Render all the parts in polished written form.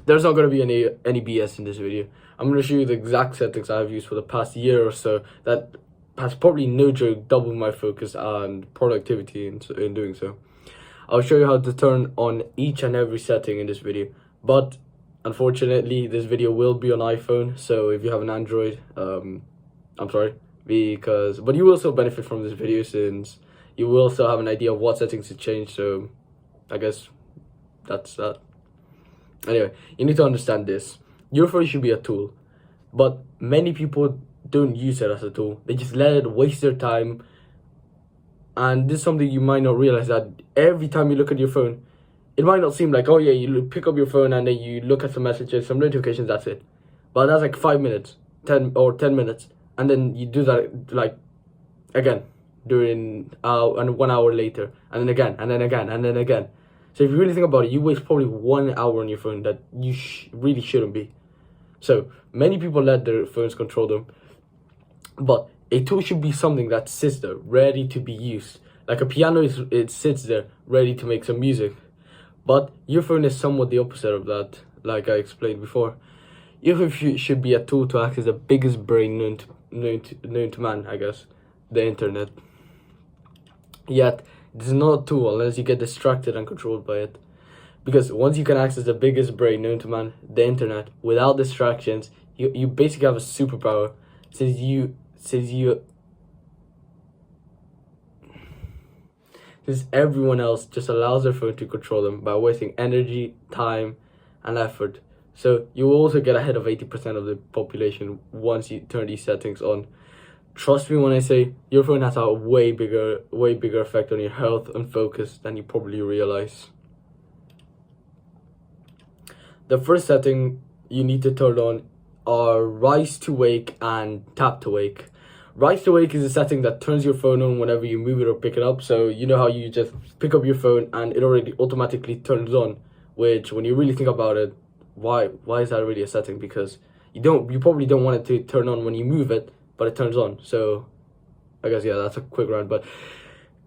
There's not going to be any BS in this video. I'm going to show you the exact settings I've used for the past year or so that has probably, no joke, doubled my focus and productivity in doing so. I'll show you how to turn on each and every setting in this video, but unfortunately this video will be on iPhone, so if you have an Android, I'm sorry, but you will still benefit from this video since you will still have an idea of what settings to change, so I guess that's that. Anyway, you need to understand this. Your phone should be a tool, but many people don't use it as a tool. They just let it waste their time. And this is something you might not realize, that every time you look at your phone, it might not seem like, oh yeah, you pick up your phone and then you look at some messages, some notifications, that's it. But that's like 5 minutes, 10 minutes. And then you do that like again during and 1 hour later, and then again, and then again, and then again. So if you really think about it, you waste probably 1 hour on your phone that you really shouldn't be. So many people let their phones control them, but a tool should be something that sits there, ready to be used. Like a piano, it sits there, ready to make some music. But your phone is somewhat the opposite of that, like I explained before. Your phone should be a tool to access the biggest brain known to man, I guess, the internet. Yet, this is not a tool unless you get distracted and controlled by it. Because once you can access the biggest brain known to man, the internet, without distractions, you basically have a superpower. Since everyone else just allows their phone to control them by wasting energy, time, and effort. So you will also get ahead of 80% of the population once you turn these settings on. Trust me when I say your phone has a way bigger effect on your health and focus than you probably realize. The first setting you need to turn on are Rise to Wake and Tap to Wake. Rise to Wake is a setting that turns your phone on whenever you move it or pick it up. So you know how you just pick up your phone and it already automatically turns on, which when you really think about it, why is that really a setting? Because you probably don't want it to turn on when you move it, but it turns on. So I guess, yeah, that's a quick rant.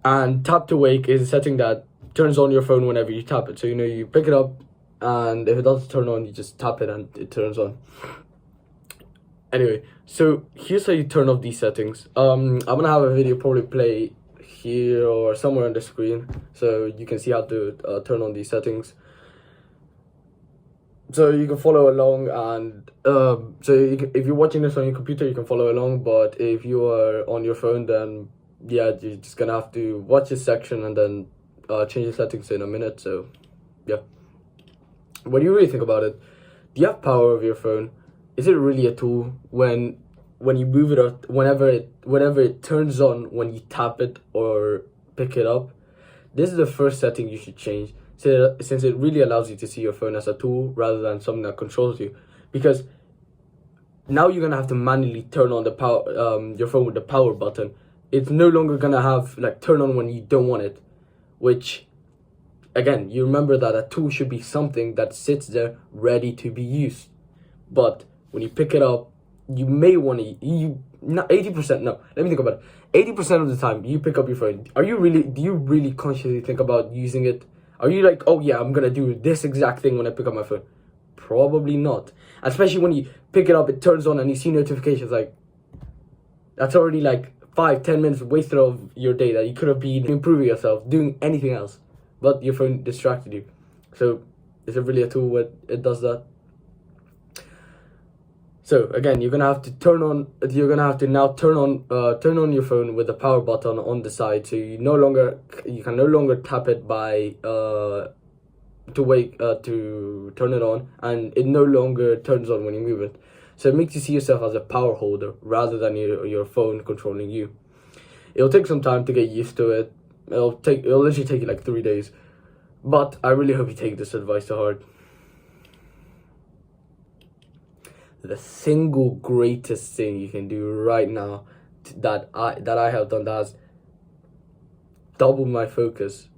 And Tap to Wake is a setting that turns on your phone whenever you tap it. So you pick it up, and if it doesn't turn on, you just tap it and it turns on. Anyway, so here's how you turn off these settings. I'm gonna have a video probably play here or somewhere on the screen, so you can see how to turn on these settings. So you can follow along, and if you're watching this on your computer, you can follow along. But if you are on your phone, then yeah, you're just gonna have to watch this section and then change the settings in a minute. So yeah, when you really think about it, do you have power over your phone? Is it really a tool when you move it, or whenever it turns on when you tap it or pick it up? This is the first setting you should change, since it really allows you to see your phone as a tool rather than something that controls you. Because now you're gonna have to manually turn on the power your phone with the power button. It's no longer gonna have like turn on when you don't want it, which again, you remember that a tool should be something that sits there ready to be used. But when you pick it up, you may want to, not 80%, no, let me think about it. 80% of the time you pick up your phone, do you really consciously think about using it? Are you like, oh yeah, I'm gonna do this exact thing when I pick up my phone? Probably not. Especially when you pick it up, it turns on and you see notifications, like, that's already like 5-10 minutes wasted of your day that you could have been improving yourself, doing anything else, but your phone distracted you. So is it really a tool when it does that? So again, you're gonna have to now turn on your phone with the power button on the side. So you can no longer tap it by to turn it on, and it no longer turns on when you move it. So it makes you see yourself as a power holder rather than your phone controlling you. It'll take some time to get used to it. It'll literally take you like 3 days. But I really hope you take this advice to heart. The single greatest thing you can do right now that I have done that has doubled my focus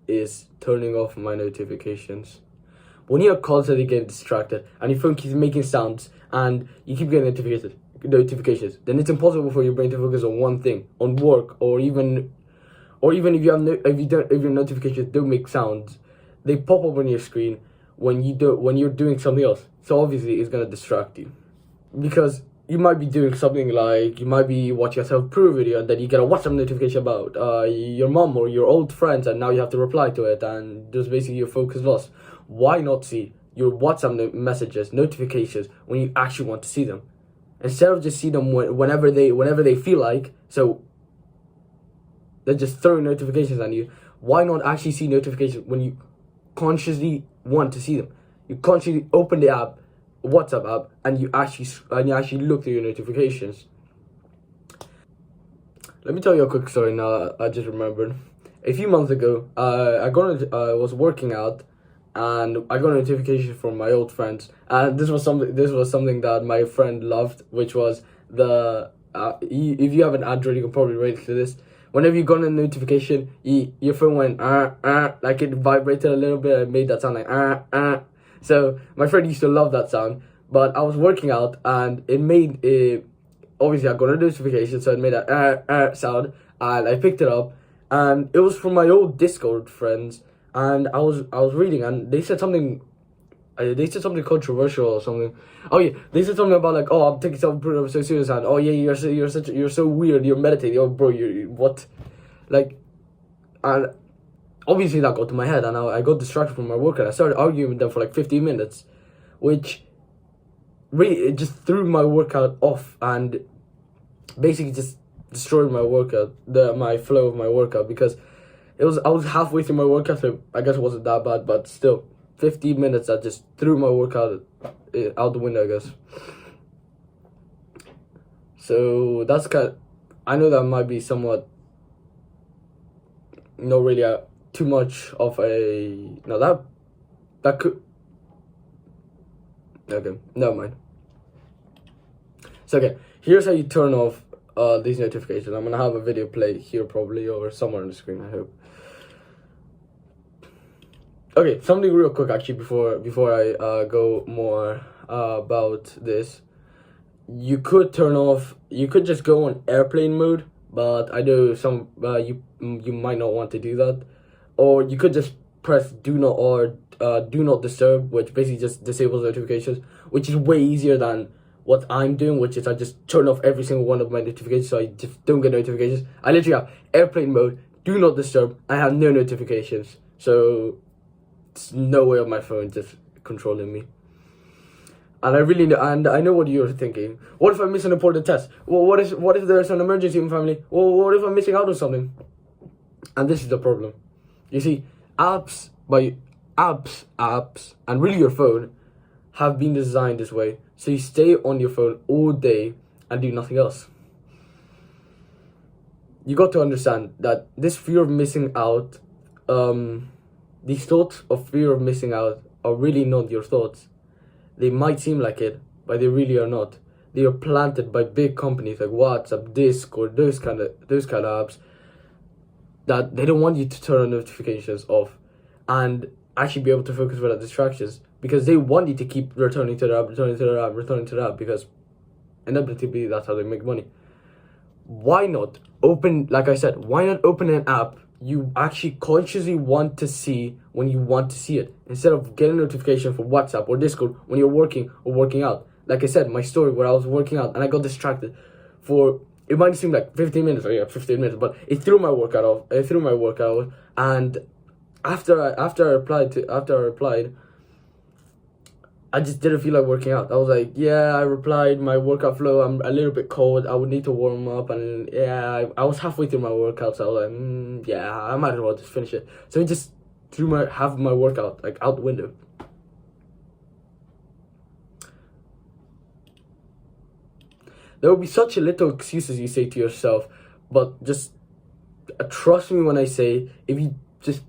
is turning off my notifications. When you're constantly getting distracted and your phone keeps making sounds and you keep getting notifications, then it's impossible for your brain to focus on one thing, on work, or even if your notifications don't make sounds, they pop up on your screen. when you're doing something else. So obviously it's gonna distract you, because you might be doing something like you might be watching a self-proof video, and then you get a WhatsApp notification about your mom or your old friends, and now you have to reply to it, and just basically your focus lost. Why not see your WhatsApp messages, notifications when you actually want to see them, instead of just see them whenever they feel like? So they're just throwing notifications on you. Why not actually see notifications when you consciously want to see them? You consciously open the app, WhatsApp app, and you actually look through your notifications. Let me tell you a quick story now. I just remembered. A few months ago, I was working out, and I got a notification from my old friends, and this was something that my friend loved, which was if you have an Android, you can probably relate to this. Whenever you got a notification, your phone went like it vibrated a little bit and made that sound like. So my friend used to love that sound, but I was working out and it made it. Obviously, I got a notification, so it made that sound, and I picked it up, and it was from my old Discord friends, and I was reading, and they said something. They said something controversial or something. Oh yeah, they said something about like, oh, I'm taking self-improvement so serious, and oh yeah, you're so weird. You're meditating. Oh bro, you what? Like, and obviously that got to my head, and I got distracted from my workout. I started arguing with them for like 15 minutes, which really it just threw my workout off and basically just destroyed my workout, my flow of my workout, because I was halfway through my workout, so I guess it wasn't that bad, but still. 15 minutes that just threw my workout out the window, I guess. So that's I know that might be somewhat not really too much of a that could. Okay, never mind. So okay, here's how you turn off these notifications. I'm gonna have a video play here probably, or somewhere on the screen, I hope. Okay, something real quick actually before I go more about this. You could just go on airplane mode, but I know some you might not want to do that, or you could just press do not disturb, which basically just disables notifications, which is way easier than what I'm doing, which is I just turn off every single one of my notifications, so I just don't get notifications. I literally have airplane mode, do not disturb, I have no notifications, so it's no way of my phone just controlling me. And I know what you're thinking. What if I miss an important test? Well, what if there's an emergency in my family? Well, what if I'm missing out on something? And this is the problem. You see, apps, and really your phone have been designed this way, so you stay on your phone all day and do nothing else. You got to understand that this fear of missing out, these thoughts of fear of missing out are really not your thoughts. They might seem like it, but they really are not. They are planted by big companies like WhatsApp, Discord, those kind of apps, that they don't want you to turn notifications off and actually be able to focus without distractions, because they want you to keep returning to the app, because inevitably that's how they make money. Why not open an app you actually consciously want to see when you want to see it, instead of getting a notification from WhatsApp or Discord when you're working or working out. Like I said, my story where I was working out and I got distracted for, it might seem like 15 minutes, but it threw my workout off. And after I replied, I just didn't feel like working out. I was like, yeah, I replied, my workout flow, I'm a little bit cold, I would need to warm up, and yeah, I was halfway through my workout, so I was like, yeah, I might as well just finish it. So I just threw half of my workout, like, out the window. There will be such a little excuses you say to yourself, but just trust me when I say, if you just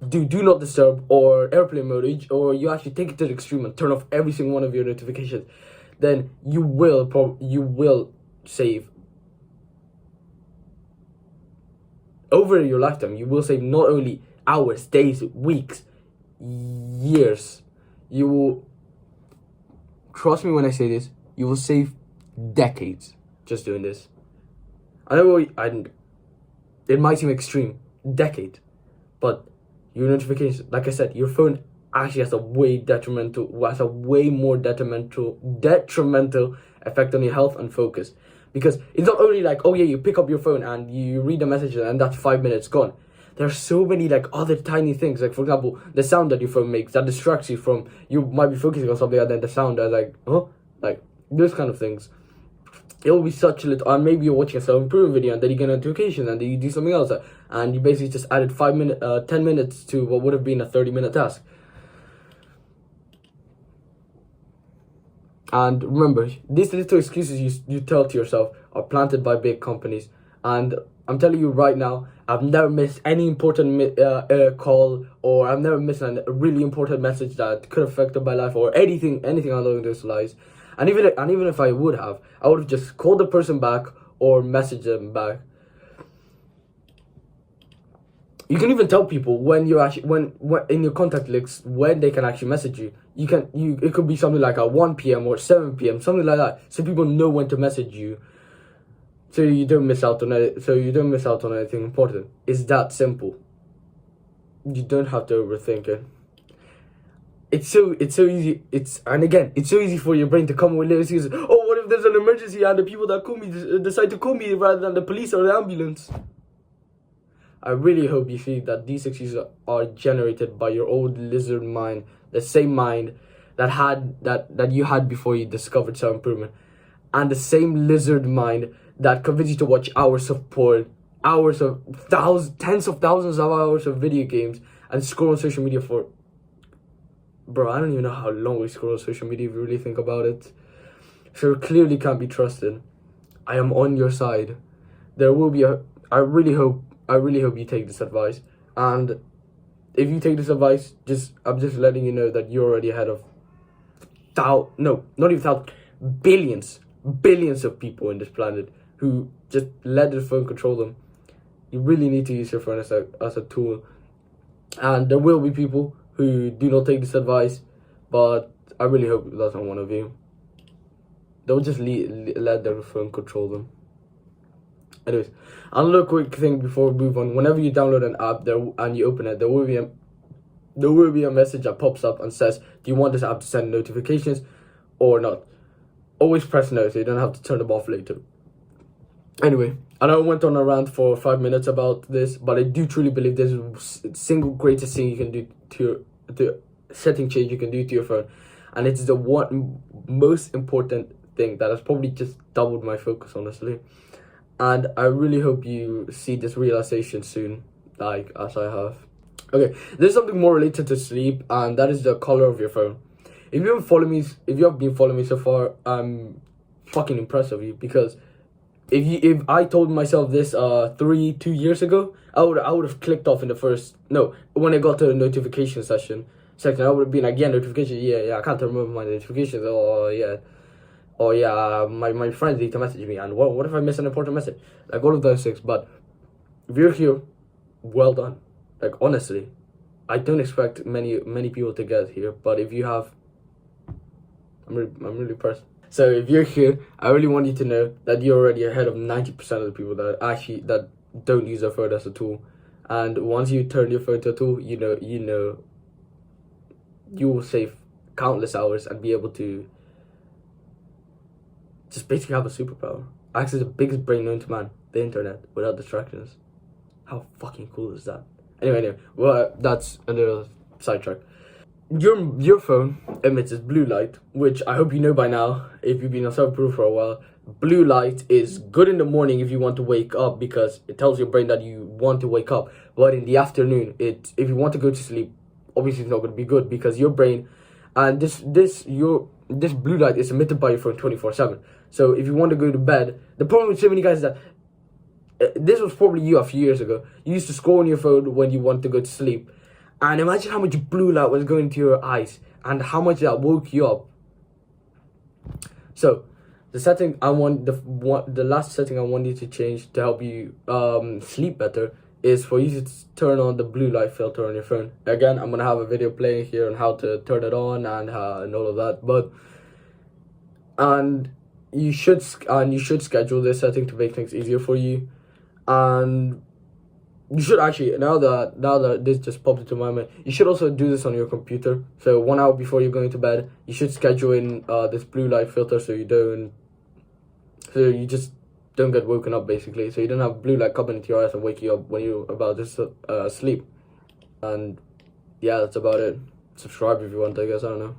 do not disturb or airplane mode, or you actually take it to the extreme and turn off every single one of your notifications, then you will save over your lifetime. You will save not only hours, days, weeks, years. You will, trust me when I say this, you will save decades just doing this. I know it might seem extreme, decade, but your notifications, like I said, your phone actually has a way more detrimental effect on your health and focus. Because it's not only like, oh yeah, you pick up your phone and you read a message and that's 5 minutes gone. There's so many like other tiny things, like for example, the sound that your phone makes that distracts you from, you might be focusing on something and then the sound is like, oh, like those kind of things. It will be such a little, or maybe you're watching a self-improvement video and then you get a notification and then you do something else and you basically just added 10 minutes to what would have been a 30-minute task. And remember, these little excuses you tell to yourself are planted by big companies. And I'm telling you right now, I've never missed any important call, or I've never missed a really important message that could have affected my life, or anything along those lines. And even if I would have just called the person back or messaged them back. You can even tell people when you're actually when in your contact list when they can actually message you. It could be something like at 1 p.m. or 7 p.m. something like that, so people know when to message you, so you don't miss out on it. So you don't miss out on anything important. It's that simple. You don't have to overthink it. It's so easy. It's so easy for your brain to come with little excuses. Oh, what if there's an emergency and the people that call me decide to call me rather than the police or the ambulance? I really hope you see that these excuses are generated by your old lizard mind, the same mind that you had before you discovered self-improvement, and the same lizard mind that convinced you to watch hours of porn, tens of thousands of hours of video games, and scroll on social media for... Bro, I don't even know how long we scroll on social media if you really think about it. So it clearly can't be trusted. I am on your side. I really hope you take this advice. And if you take this advice, I'm just letting you know that you're already ahead of billions of people in this planet who just let their phone control them. You really need to use your phone as a tool. And there will be people who do not take this advice, but I really hope that's not one of you. Don't just let their phone control them. Anyways, another quick thing before we move on. Whenever you download an app and you open it, there will be a message that pops up and says, do you want this app to send notifications or not? Always press no, so you don't have to turn them off later. Anyway, I know I went on a rant for 5 minutes about this, but I do truly believe this is the single greatest thing you can do the setting change you can do to your phone, and it's the one most important thing that has probably just doubled my focus, honestly. And I really hope you see this realization soon, like as I have. Okay, there's something more related to sleep, and that is the color of your phone. If you have been following me so far, I'm fucking impressed of you, because if I told myself this 2 years ago, I would have clicked off in the first when I got to the notification section, I would have been like, yeah, notification, yeah, I can't remember my notifications. Oh yeah, my friends need to message me, and what if I miss an important message? Like all of those things. But if you're here, well done. Like honestly, I don't expect many people to get here, but if you have, I'm really impressed. So if you're here, I really want you to know that you're already ahead of 90% of the people that don't use their phone as a tool. And once you turn your phone to a tool, you will save countless hours and be able to just basically have a superpower. Access the biggest brain known to man, the internet, without distractions. How fucking cool is that? Anyway, well, that's another sidetrack. Your phone emits this blue light, which I hope you know by now, if you've been on self-proof for a while. Blue light is good in the morning if you want to wake up, because it tells your brain that you want to wake up. But in the afternoon, if you want to go to sleep, obviously it's not going to be good, because your brain and this blue light is emitted by your phone 24/7. So if you want to go to bed, the problem with so many guys is that this was probably you a few years ago. You used to scroll on your phone when you want to go to sleep, and imagine how much blue light was going to your eyes and how much that woke you up. So the setting the last setting I want you to change to help you sleep better is for you to turn on the blue light filter on your phone. Again, I'm gonna have a video playing here on how to turn it on and all of that. And you should schedule this setting to make things easier for you. And You should actually, now that this just popped into my mind, you should also do this on your computer. So 1 hour before you're going to bed, you should schedule in this blue light filter so you just don't get woken up, basically. So you don't have blue light coming into your eyes and wake you up when you're about to sleep. And yeah, that's about it. Subscribe if you want, I guess. I don't know.